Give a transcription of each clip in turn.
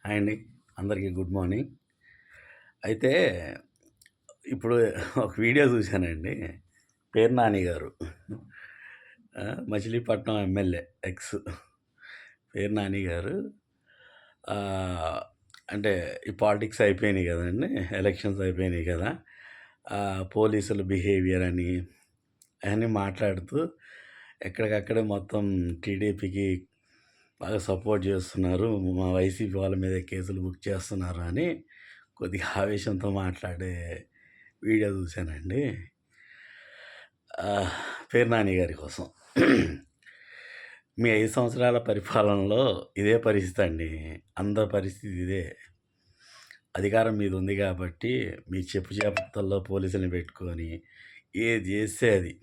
Hi అండి. అందరికీ good morning. అయితే ఇప్పుడు ఒక వీడియో చూశానండి. పేరు నాని గారు. మచిలీపట్నం ఎమ్మెల్యే పేరు నాని గారు. ఆహ్, అంటే ఈ పాలిటిక్స్ అయిపోయినాయి గదండీ! ఎలక్షన్స్ అయిపోయినాయి గదా! పోలీసుల బిహేవియర్ అని అయన్నీ మాట్లాడుతూ ఎక్కడికక్కడే మొత్తం టీడీపీకి బాగా సపోర్ట్ చేస్తున్నారు. మా వైసీపీ వాళ్ళ మీద కేసులు బుక్ చేస్తున్నారు అని కొద్దిగా ఆవేశంతో మాట్లాడే వీడియో చూశానండి. పేరు నాని గారి కోసం. మీ 5 సంవత్సరాల పరిపాలనలో ఇదే పరిస్థితి అండి. అందరి పరిస్థితి ఇదే. అధికారం మీదుంది కాబట్టి మీ చెప్పు చేతల్లో పోలీసుల్ని పెట్టుకొని ఏది చేస్తే అది.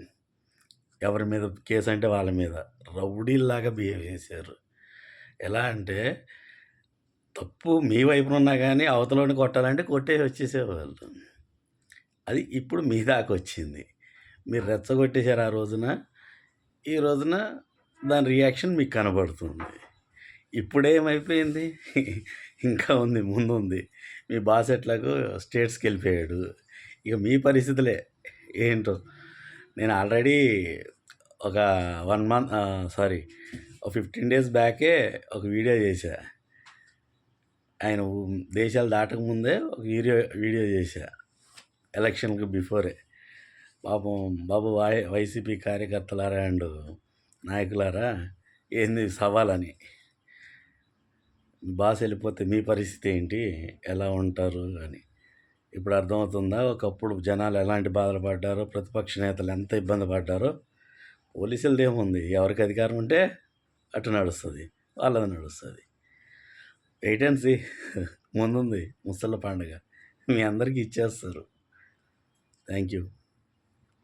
ఎవరి మీద కేసు అంటే వాళ్ళ మీద రౌడీల్లాగా బిహేవ్ చేశారు. ఎలా అంటే తప్పు మీ వైపునున్నా గానీ అవతలోడిని కొట్టాలంటే కొట్టేసి వచ్చేసేవాళ్ళు. అది ఇప్పుడు మీ దాకొచ్చింది. మీరు రెచ్చగొట్టేసారు ఆ రోజున. ఈ రోజున దాని రియాక్షన్ మీకు కనబడుతుంది. ఇప్పుడేమైపోయింది? ఇంకా ఉంది, ముందుంది. మీ బాస్ ఎట్లాగో స్టేట్స్‌కెళ్ళిపోయాడు. ఇక మీ పరిస్థితులే ఏంటో. నేను ఆల్రెడీ ఒక 1 మంత్ ఒక 15 డేస్ బ్యాకే ఒక వీడియో చేశా. ఆయన దేశాలు దాటకముందే ఒక వీడియో చేశా. ఎలక్షన్‌కి బిఫోరే. పాపం బాబు వైసీపీ కార్యకర్తలారా అండ్ నాయకులారా, ఏంది సవాలని. బాస్ వెళ్ళిపోతే మీ పరిస్థితి ఏంటి? ఎలా ఉంటారు అని. ఇప్పుడు అర్థమవుతుందా? ఒకప్పుడు జనాలు ఎలాంటి బాధలు పడ్డారో, ప్రతిపక్ష నేతలు ఎంత ఇబ్బంది పడ్డారో. పోలీసులదేముంది? ఎవరికి అధికారం ఉంటే అటు నడుస్తుంది, వాళ్ళది నడుస్తుంది. Wait and see. ముందుంది ముసళ్ళ పండుగ. మీ అందరికీ ఇచ్చేస్తారు. Thank you.